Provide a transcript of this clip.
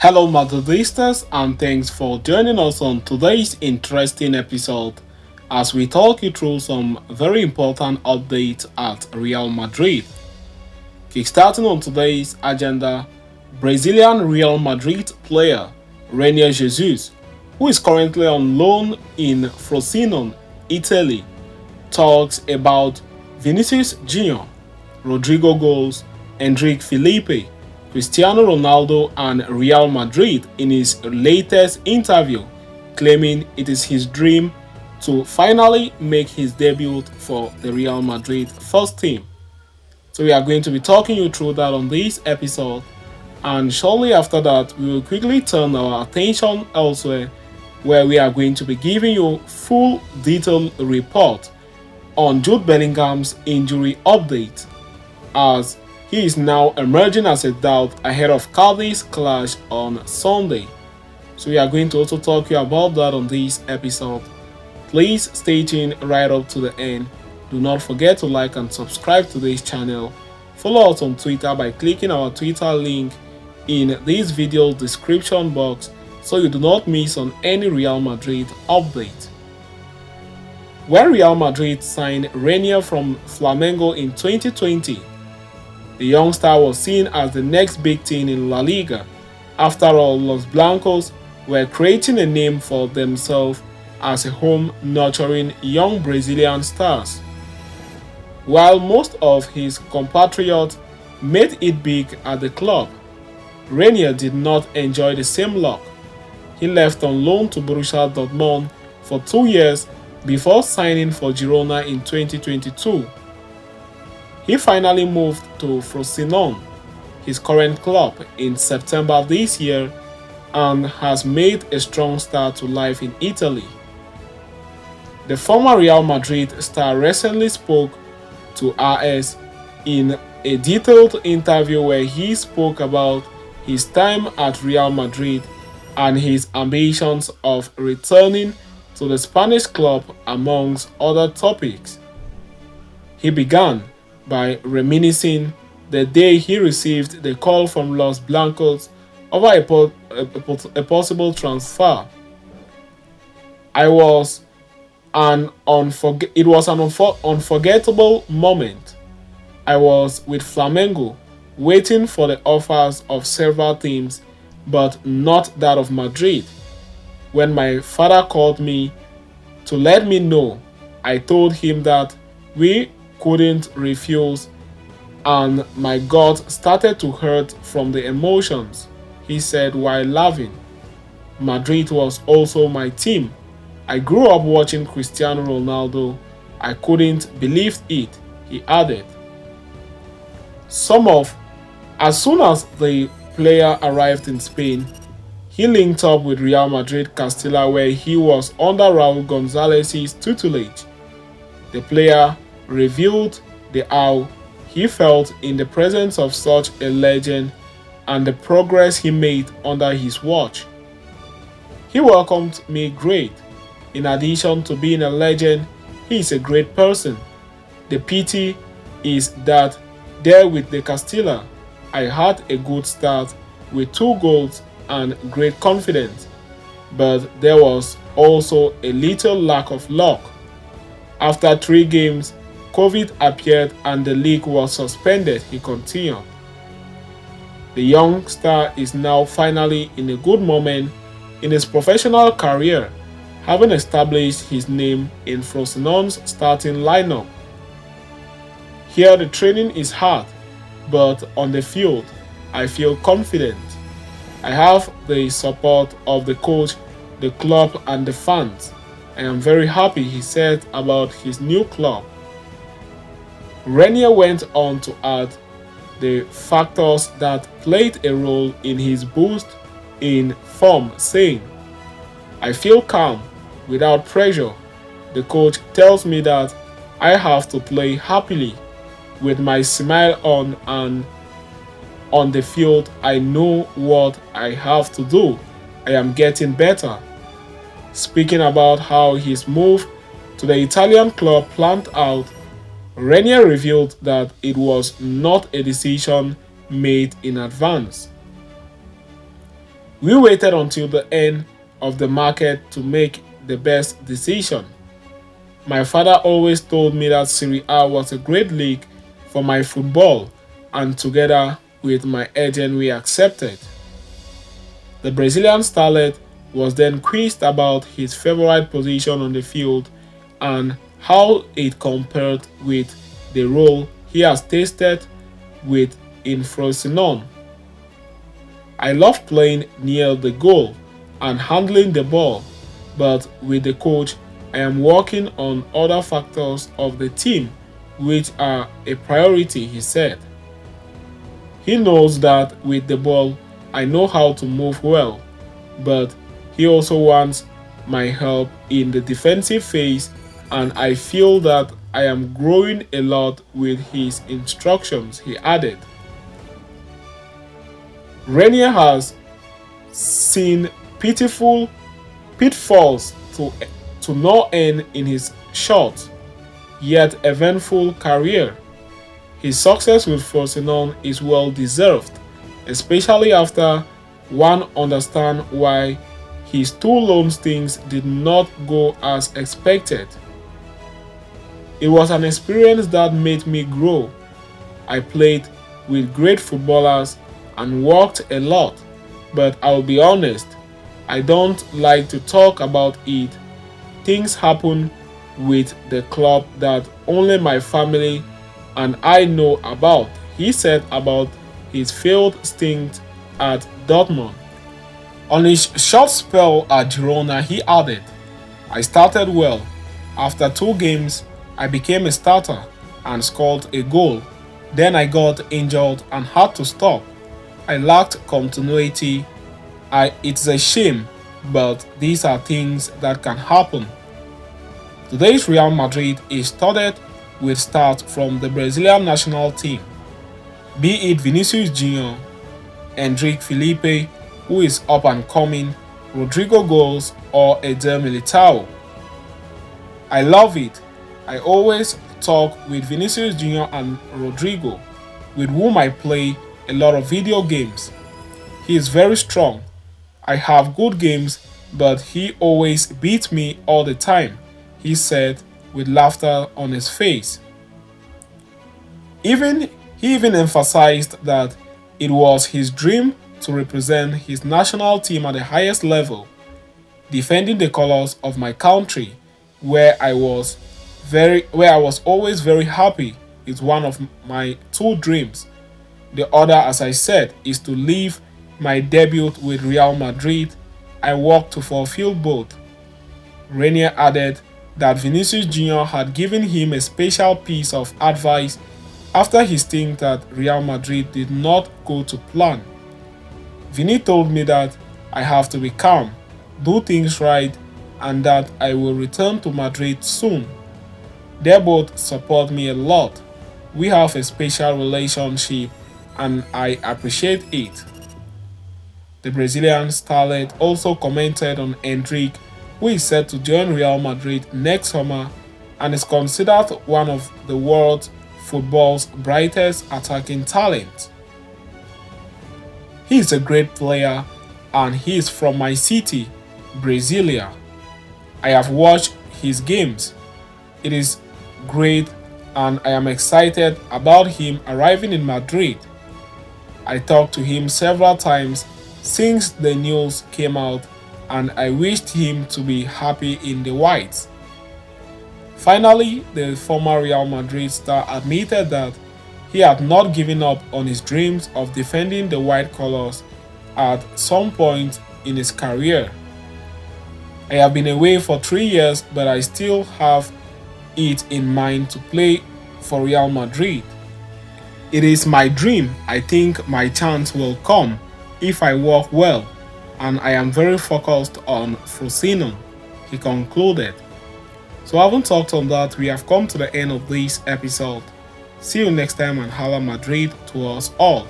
Hello, Madridistas, and thanks for joining us on today's interesting episode as we talk you through some very important updates at Real Madrid. Kickstarting on today's agenda, Brazilian Real Madrid player Renier Jesus, who is currently on loan in Frosinone, Italy, talks about Vinicius Jr., Rodrygo goals, Endrick Felipe, Cristiano Ronaldo and Real Madrid in his latest interview, claiming it is his dream to finally make his debut for the Real Madrid first team. So we are going to be talking you through that on this episode, and shortly after that we will quickly turn our attention elsewhere where we are going to be giving you full detailed report on Jude Bellingham's injury update as he is now emerging as a doubt ahead of Cardiff's clash on Sunday. So we are going to also talk to you about that on this episode. Please stay tuned right up to the end. Do not forget to like and subscribe to this channel. Follow us on Twitter by clicking our Twitter link in this video description box so you do not miss on any Real Madrid update. When Real Madrid signed Renier from Flamengo in 2020, the youngster was seen as the next big thing in La Liga. After all, Los Blancos were creating a name for themselves as a home nurturing young Brazilian stars. While most of his compatriots made it big at the club, Renier did not enjoy the same luck. He left on loan to Borussia Dortmund for 2 years before signing for Girona in 2022. He finally moved to Frosinone, his current club, in September this year and has made a strong start to life in Italy. The former Real Madrid star recently spoke to RS in a detailed interview where he spoke about his time at Real Madrid and his ambitions of returning to the Spanish club amongst other topics. He began by reminiscing the day he received the call from Los Blancos over a possible transfer. It was an unforgettable moment. I was with Flamengo, waiting for the offers of several teams, but not that of Madrid. When my father called me to let me know, I told him that we couldn't refuse, and my gut started to hurt from the emotions, he said while laughing. Madrid was also my team. I grew up watching Cristiano Ronaldo. I couldn't believe it, he added. As soon as the player arrived in Spain, he linked up with Real Madrid Castilla where he was under Raul Gonzalez's tutelage. The player revealed how he felt in the presence of such a legend and the progress he made under his watch. He welcomed me great. In addition to being a legend, he is a great person. The pity is that there with the Castilla, I had a good start with 2 goals and great confidence, but there was also a little lack of luck. After 3 games, COVID appeared and the league was suspended, he continued. The young star is now finally in a good moment in his professional career, having established his name in Frosinone's starting lineup. Here the training is hard, but on the field, I feel confident. I have the support of the coach, the club and the fans. I am very happy, he said about his new club. Renier went on to add the factors that played a role in his boost in form, saying, I feel calm, without pressure. The coach tells me that I have to play happily, with my smile on, and on the field I know what I have to do. I am getting better. Speaking about how his move to the Italian club planned out, Renier revealed that it was not a decision made in advance. We waited until the end of the market to make the best decision. My father always told me that Serie A was a great league for my football, and together with my agent, we accepted. The Brazilian starlet was then quizzed about his favorite position on the field and how it compared with the role he has tasted with in Frosinone. I love playing near the goal and handling the ball, but with the coach, I am working on other factors of the team which are a priority, he said. He knows that with the ball, I know how to move well, but he also wants my help in the defensive phase, and I feel that I am growing a lot with his instructions, he added. Renier has seen pitiful pitfalls to no end in his short, yet eventful career. His success with Frosinone is well deserved, especially after one understands why his two loan stints did not go as expected. It was an experience that made me grow. I played with great footballers and worked a lot, but I'll be honest, I don't like to talk about it. Things happen with the club that only my family and I know about, he said about his failed stint at Dortmund. On his short spell at Girona, he added, I started well. After 2 games, I became a starter and scored a goal. Then I got injured and had to stop. I lacked continuity. It's a shame, but these are things that can happen. Today's Real Madrid is studded with stars from the Brazilian national team, be it Vinicius Jr., Endrick Felipe, who is up and coming, Rodrygo goals, or Eder Militao. I love it. I always talk with Vinicius Jr. and Rodrygo, with whom I play a lot of video games. He is very strong. I have good games, but he always beats me all the time, he said with laughter on his face. He even emphasized that it was his dream to represent his national team at the highest level. Defending the colors of my country, where I was always very happy, is one of my 2 dreams. The other, as I said, is to leave my debut with Real Madrid. I work to fulfill both. Renier added that Vinicius Jr. had given him a special piece of advice after his stint at Real Madrid did not go to plan. Vinny told me that I have to be calm, do things right, and that I will return to Madrid soon. They both support me a lot. We have a special relationship and I appreciate it. The Brazilian starlet also commented on Endrick, who is set to join Real Madrid next summer and is considered one of the world football's brightest attacking talents. He is a great player and he is from my city, Brasilia. I have watched his games. It is great and I am excited about him arriving in Madrid. I talked to him several times since the news came out and I wished him to be happy in the whites. Finally, the former Real Madrid star admitted that he had not given up on his dreams of defending the white colors at some point in his career. I have been away for 3 years, but I still have it in mind to play for Real Madrid. It is my dream. I think my chance will come if I work well, and I am very focused on Frosinone, he concluded. So having talked on that, we have come to the end of this episode. See you next time and Hala Madrid to us all.